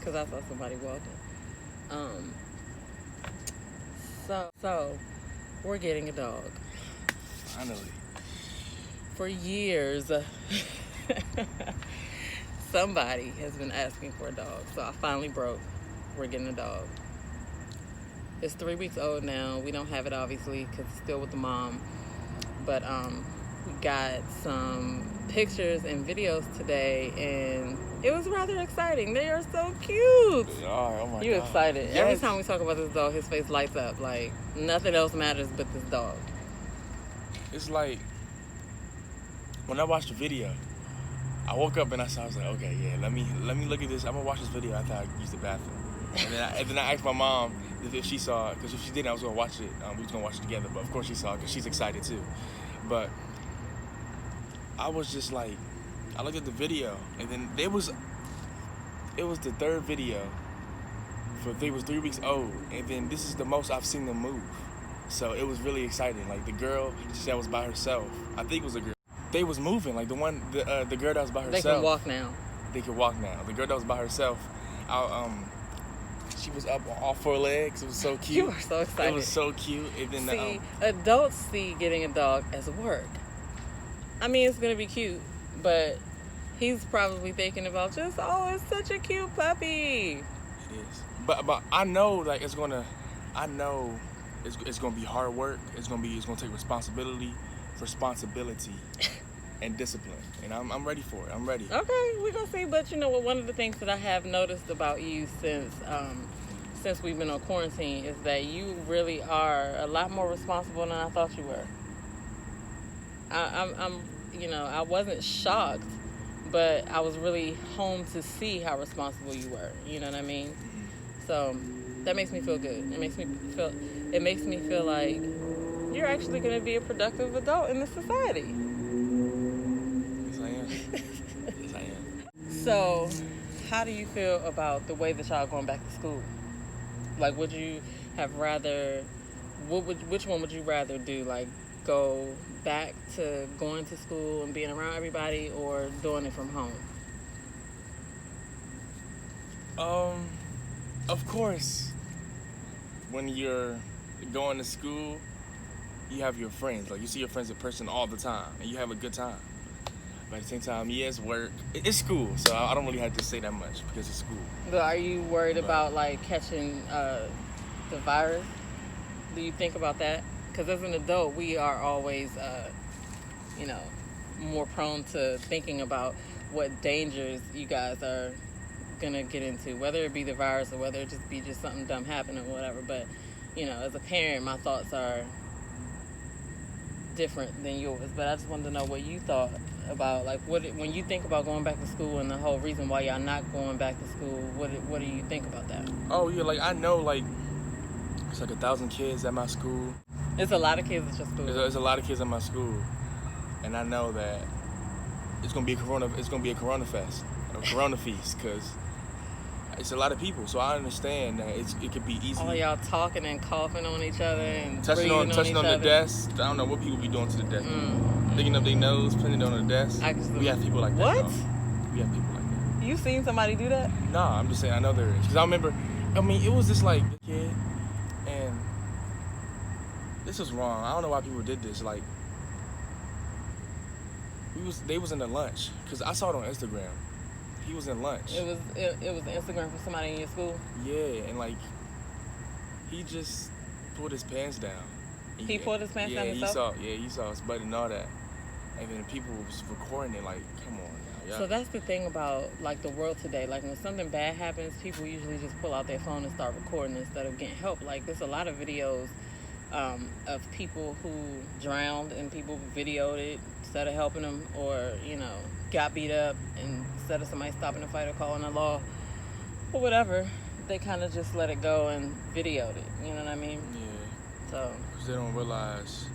because I saw somebody walking. Um, so we're getting a dog. Finally. For years, somebody has been asking for a dog, so I finally broke. We're getting a dog. It's 3 weeks old now. We don't have it obviously because it's still with the mom, but we got some pictures and videos today, and it was rather exciting. They are so cute. They are. Oh my God. You excited? Yes. Every time we talk about this dog, his face lights up like nothing else matters but this dog. It's like when I watched the video, I woke up and I was like, okay, yeah, let me look at this. I'm gonna watch this video after I use the bathroom. And then I asked my mom if she saw it, because if she didn't, I was gonna watch it. We was gonna watch it together, but of course she saw it because she's excited too. But I was just like, I looked at the video, and then it was the third video. They was 3 weeks old, and then this is the most I've seen them move. So it was really exciting. Like the girl, she said was by herself. I think it was a girl. They was moving. Like the girl that was by herself. They can walk now. They can walk now. The girl that was by herself, she was up on all four legs. It was so cute. You are so excited. It was so cute. And then see, adults see getting a dog as work. I mean, it's gonna be cute, but he's probably thinking about just, oh, it's such a cute puppy. It is. But I know like it's gonna be hard work. It's gonna take responsibility, and discipline. And I'm ready for it. I'm ready. Okay, we're gonna see. But you know what? One of the things that I have noticed about you since we've been on quarantine is that you really are a lot more responsible than I thought you were. I'm I wasn't shocked, but I was really home to see how responsible you were. You know what I mean? So that makes me feel good. It makes me feel like you're actually going to be a productive adult in this society. Yes, I am. Yes, I am. So, how do you feel about the way that y'all going back to school? Like, would you have rather? Which one would you rather do? Like, go back to going to school and being around everybody, or doing it from home? Of course, when you're going to school, you have your friends. Like, you see your friends in person all the time, and you have a good time. But at the same time, it's work. It's school, so I don't really have to say that much because it's school. But are you worried about, like, catching the virus? Do you think about that? Because as an adult, we are always, more prone to thinking about what dangers you guys are gonna get into, whether it be the virus or whether it just be something dumb happening or whatever. But as a parent, my thoughts are different than yours. But I just wanted to know what you thought about, like, when you think about going back to school and the whole reason why y'all not going back to school. What do you think about that? Oh yeah, like I know, like it's like 1,000 kids at my school. It's a lot of kids at your school. There's a lot of kids at my school, and I know that it's gonna be a corona fest, a corona feast, because it's a lot of people. So I understand that it could be easy. All y'all talking and coughing on each other and touching on the desk. I don't know what people be doing to the desk. Picking up their nose, putting it on the desk. We have people like that. What? We have people like that. You seen somebody do that? Nah, I'm just saying I know there is. Because I remember, it was just like a kid, and this was wrong. I don't know why people did this. Like, they was in the lunch, because I saw it on Instagram. He was in lunch. It was Instagram for somebody in your school? Yeah, and like, he just pulled his pants down. He pulled his pants down himself? He saw his butt and all that. And then people was recording it, like, come on now. Yeah. So that's the thing about, like, the world today. Like, when something bad happens, people usually just pull out their phone and start recording instead of getting help. Like, there's a lot of videos of people who drowned and people videoed it instead of helping them, or, got beat up, and instead of somebody stopping the fight or calling the law or whatever, they kind of just let it go and videoed it. You know what I mean? Yeah. So. Because they don't realize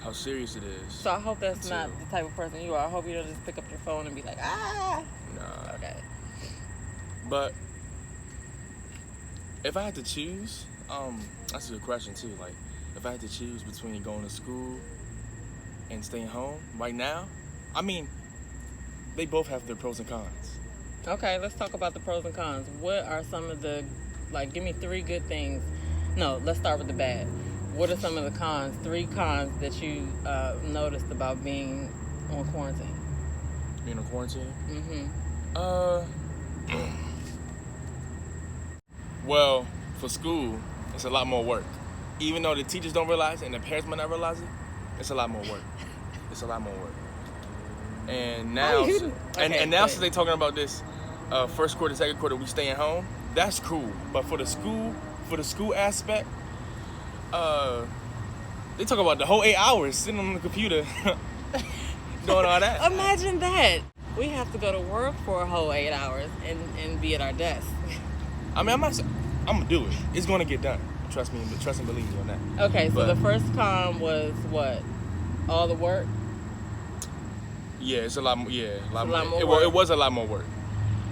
how serious it is. So I hope that's not the type of person you are. I hope you don't just pick up your phone and be like, ah. Nah. Okay. But if I had to choose, that's a good question too. Like, if I had to choose between going to school and staying home right now, they both have their pros and cons. Okay, let's talk about the pros and cons. What are some of the, like, give me 3 good things. No, let's start with the bad. What are some of the cons, 3 cons that you noticed about being on quarantine? Being on quarantine? Mm-hmm. Well, for school, it's a lot more work. Even though the teachers don't realize it and the parents might not realize it, it's a lot more work. It's a lot more work. And now, since they're talking about this first quarter, second quarter, we staying home, that's cool. But for the school aspect, they talk about the whole 8 hours sitting on the computer doing all that. Imagine that. We have to go to work for a whole 8 hours and be at our desk. I mean, I'm gonna do it. It's gonna get done. Trust me, trust and believe me on that. Okay, so the first con was what? All the work? Yeah, it's a lot more. Yeah, a lot more. Work. It was a lot more work.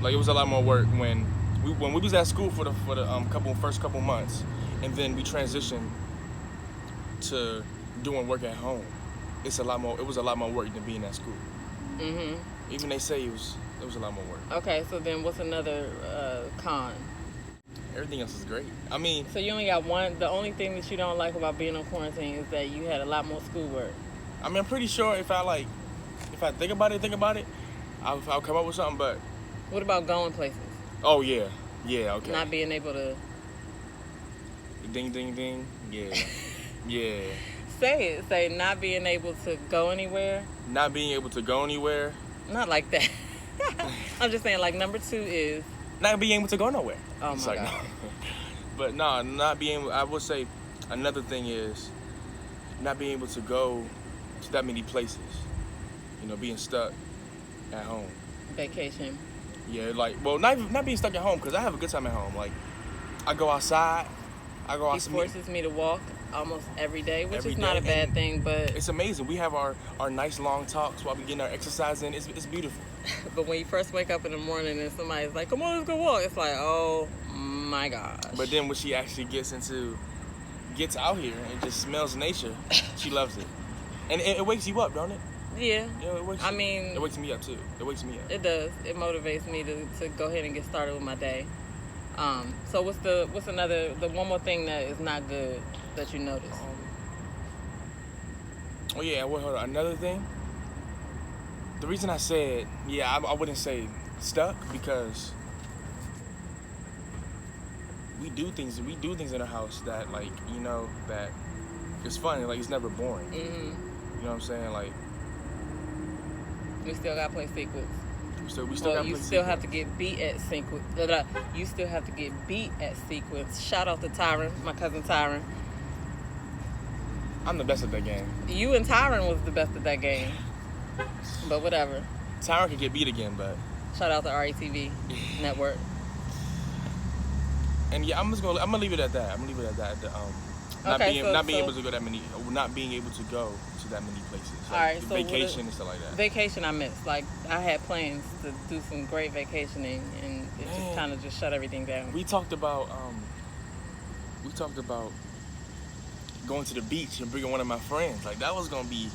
Like, it was a lot more work when we was at school for the first couple months, and then we transitioned to doing work at home. It was a lot more work than being at school. Mm-hmm. Even they say it was a lot more work. Okay, so then what's another con? Everything else is great. I mean, so you only got one. The only thing that you don't like about being on quarantine is that you had a lot more schoolwork. I mean, I'm pretty sure if I think about it, I'll come up with something. But what about going places? Oh yeah, okay. Not being able to. Ding ding ding. Yeah, yeah. Say it. Say not being able to go anywhere. Not being able to go anywhere. Not like that. I'm just saying, like, number 2 is not being able to go nowhere. Oh my God. No. But no, not being able, I would say another thing is not being able to go to that many places. You know, being stuck at home. Vacation. Yeah, like, well, not being stuck at home, because I have a good time at home. Like, I go outside. He forces me to walk almost every day, which every is not day, a bad thing, but it's amazing. We have our nice long talks while we getting our exercise in. It's beautiful. But when you first wake up in the morning and somebody's like, come on, let's go walk, it's like, oh my gosh. But then when she actually gets out here and just smells nature, she loves it. And it wakes you up, don't it? Yeah. It wakes me up too. It wakes me up. It does. It motivates me to go ahead and get started with my day. So what's another, the one more thing that is not good that you noticed? Oh yeah, well, hold on. Another thing. The reason I said, I wouldn't say stuck, because we do things in the house that, like, you know, that it's fun. Like, it's never boring. Mm-hmm. You know what I'm saying? Like, we still gotta play sequence. We still gotta play you still sequence. have to get beat at sequence. You still have to get beat at sequence. Shout out to Tyron, my cousin Tyron. I'm the best at that game. You and Tyron was the best at that game. But whatever. Tyron can get beat again, but shout out to RETV Network. And yeah, I'm gonna leave it at that. Not being able to go that many places. Like, all right, so vacation and stuff like that. Vacation I missed. Like, I had plans to do some great vacationing, and it just kind of just shut everything down. We talked about going to the beach and bringing one of my friends. Like, that was gonna be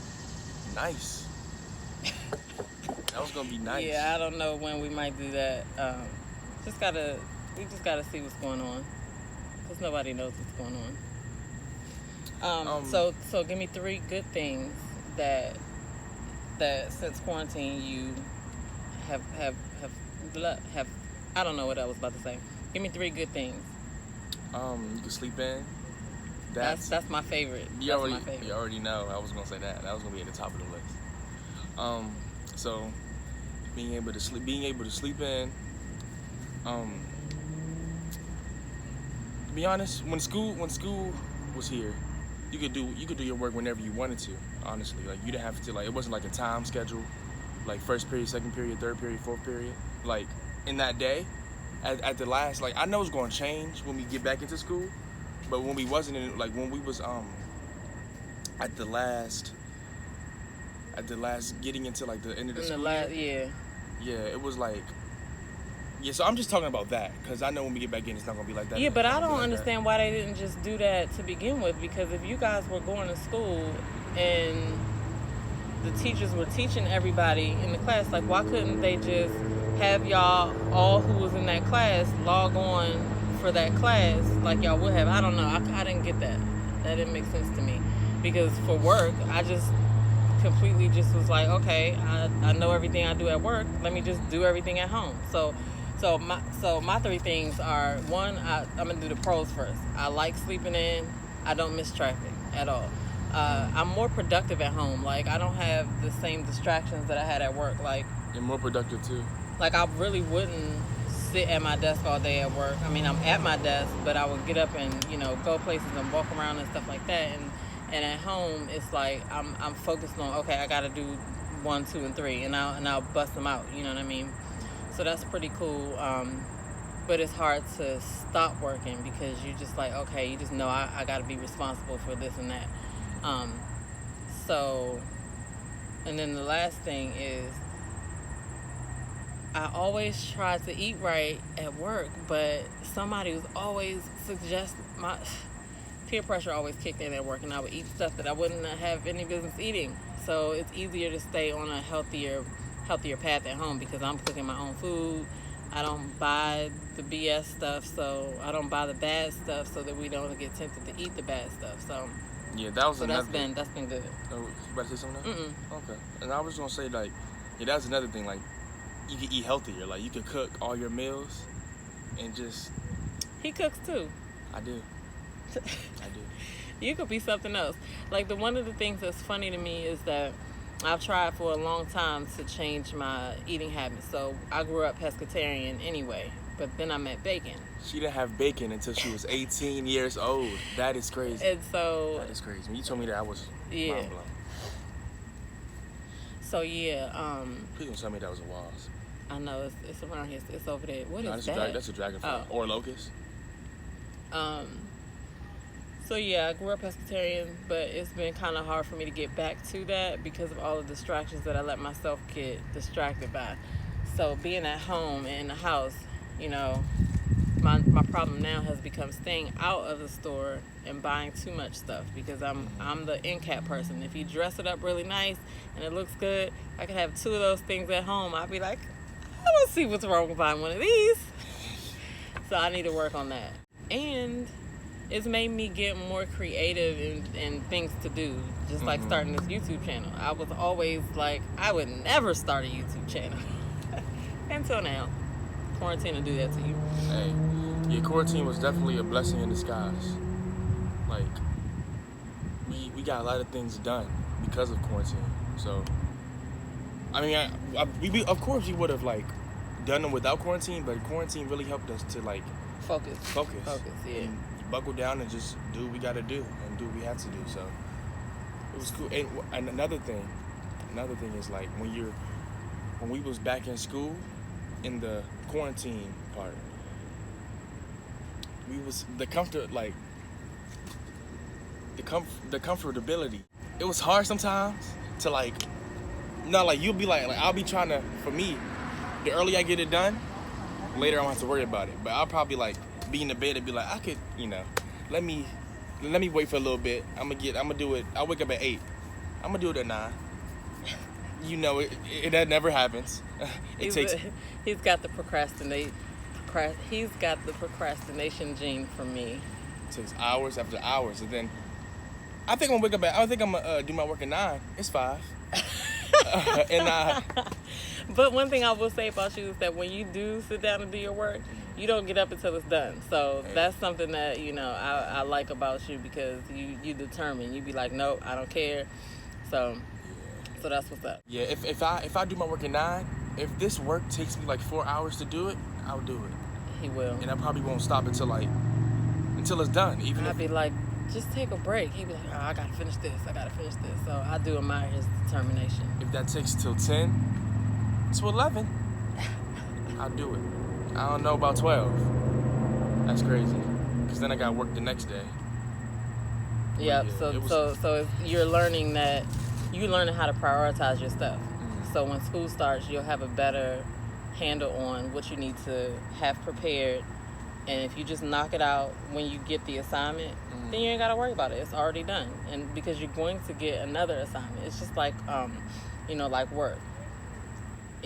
nice. That was gonna be nice. Yeah, I don't know when we might do that. We just gotta see what's going on, because nobody knows what's going on. So give me 3 good things that since quarantine you have I don't know what I was about to say. Give me 3 good things. You can sleep in. That's my favorite. You already know. I was gonna say that. That was gonna be at the top of the list. So being able to sleep in. To be honest, when school was here, you could do your work whenever you wanted to. Honestly, like, you didn't have to, like, it wasn't like a time schedule, like first period, second period, third period, fourth period. Like, in that day, at the last, like, I know it's going to change when we get back into school, but when we wasn't in, like, when we was at the last getting into, like, the end of the school year, it was like. Yeah, so I'm just talking about that, because I know when we get back in, it's not going to be like that. Yeah, but I don't understand why they didn't just do that to begin with, because if you guys were going to school and the teachers were teaching everybody in the class, like, why couldn't they just have y'all all who was in that class log on for that class like y'all would have. I don't know. I didn't get that. That didn't make sense to me. Because for work, I just completely just was like, okay, I know everything I do at work. Let me just do everything at home. So my three things are, one, I'm gonna do the pros first. I like sleeping in. I don't miss traffic at all. I'm more productive at home. Like, I don't have the same distractions that I had at work. Like, You're more productive too. Like, I really wouldn't sit at my desk all day at work. I mean, I'm at my desk, but I would get up and, go places and walk around and stuff like that. And at home, it's like I'm focused on, okay, I got to do 1, 2, and 3, and I'll bust them out. You know what I mean? So that's pretty cool. But it's hard to stop working because you just like, okay, you just know I got to be responsible for this and that. And then the last thing is, I always try to eat right at work, but somebody was always my peer pressure always kicked in at work, and I would eat stuff that I wouldn't have any business eating. So it's easier to stay on a healthier path at home because I'm cooking my own food. I don't buy the BS stuff, so I don't buy the bad stuff so that we don't get tempted to eat the bad stuff. So yeah, that was another. That's been good. Oh, you about to say something now? Mm-mm. Okay. And I was gonna say, like, yeah, that's another thing. Like, you can eat healthier. Like, you can cook all your meals, and just. He cooks too. I do. I do. You could be something else. Like, one of the things that's funny to me is that I've tried for a long time to change my eating habits. So I grew up pescatarian anyway, but then I met bacon. She didn't have bacon until she was 18 years old. That is crazy. And so that is crazy. When you told me that, I was mind blown. So yeah, Please don't tell me that was a wasp. I know it's around here. It's over there. What is that? That's a dragonfly or locust. So yeah, I grew up pescatarian, but it's been kind of hard for me to get back to that because of all the distractions that I let myself get distracted by. So being at home and in the house, my problem now has become staying out of the store and buying too much stuff because I'm the end cap person. If you dress it up really nice and it looks good, I could have 2 of those things at home. I'd be like, I don't see what's wrong with buying one of these. So I need to work on that. And it's made me get more creative and things to do, just like starting this YouTube channel. I was always like, I would never start a YouTube channel. Until now. Quarantine will do that to you. Hey, yeah, quarantine was definitely a blessing in disguise. Like, we got a lot of things done because of quarantine. So, I mean, of course we would have, like, done them without quarantine, but quarantine really helped us to, like, Focus, yeah. And buckle down and just do what we got to do and do what we have to do. So it was cool. And another thing is, like, when we was back in school in the quarantine part, we was the comfortability. It was hard sometimes to, like, you'll be like I'll be trying to, for me, the earlier I get it done, later I don't have to worry about it. But I'll probably, like, be in the bed and be like, I could, let me wait for a little bit. I'm gonna do it. I'll wake up at 8. I'm gonna do it at 9. That never happens. He's got the procrastination gene from me. It takes hours after hours, and then I think I'm gonna wake up I think I'm gonna do my work at 9. It's 5. But one thing I will say about you is that when you do sit down and do your work, you don't get up until it's done. So that's something that, I like about you because you determined. You be like, nope, I don't care. So that's what's up. Yeah, if I do my work at 9, if this work takes me like 4 hours to do it, I'll do it. He will. And I probably won't stop until it's done. I'd be like, just take a break. He'd be like, oh, I gotta finish this. So I do admire his determination. If that takes till 10 to 11, I'll do it. I don't know about 12. That's crazy. Because then I got work the next day. Yep. Yeah, so you're learning how to prioritize your stuff. Mm-hmm. So when school starts, you'll have a better handle on what you need to have prepared. And if you just knock it out when you get the assignment, then you ain't got to worry about it. It's already done. And because you're going to get another assignment. It's just like, like work.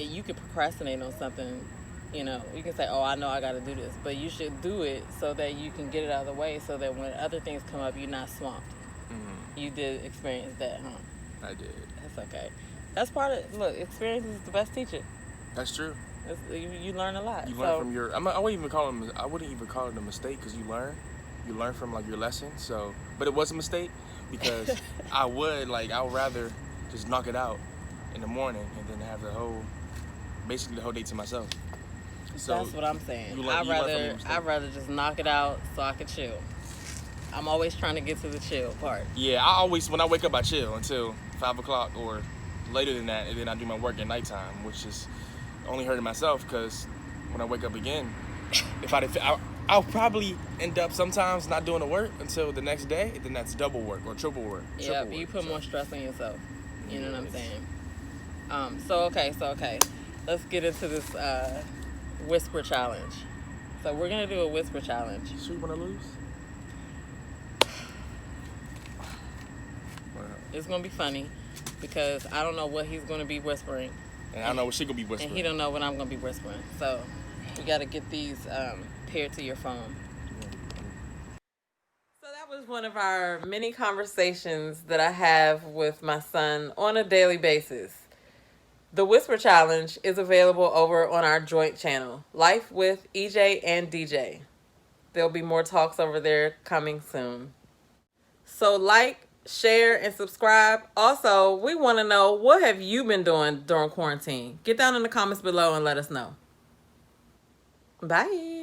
you can procrastinate on something. You know, you can say, "Oh, I know I got to do this," but you should do it so that you can get it out of the way, so that when other things come up, you're not swamped. Mm-hmm. You did experience that, huh? I did. That's okay. That's part of, look, experience is the best teacher. That's true. You learn a lot. You learn from your. I wouldn't even call it. I wouldn't even call it a mistake because you learn. You learn from like your lesson. So, but it was a mistake because I would rather just knock it out in the morning and then have basically the whole day to myself. So that's what I'm saying. I'd rather just knock it out so I can chill. I'm always trying to get to the chill part. Yeah, when I wake up, I chill until 5 o'clock or later than that, and then I do my work at nighttime, which is only hurting myself because when I wake up again, I'll probably end up sometimes not doing the work until the next day. Then that's double work or triple work. Yeah, you put more stress on yourself. You know what I'm saying? So okay. Let's get into this whisper challenge. So we're gonna do a whisper challenge. So you wanna lose? It's gonna be funny because I don't know what he's gonna be whispering. And I don't know what she gonna be whispering. And he don't know what I'm gonna be whispering. So we gotta get these paired to your phone. So that was one of our many conversations that I have with my son on a daily basis. The Whisper Challenge is available over on our joint channel, Life with EJ and DJ. There'll be more talks over there coming soon. So like, share, and subscribe. Also, we want to know, what have you been doing during quarantine? Get down in the comments below and let us know. Bye.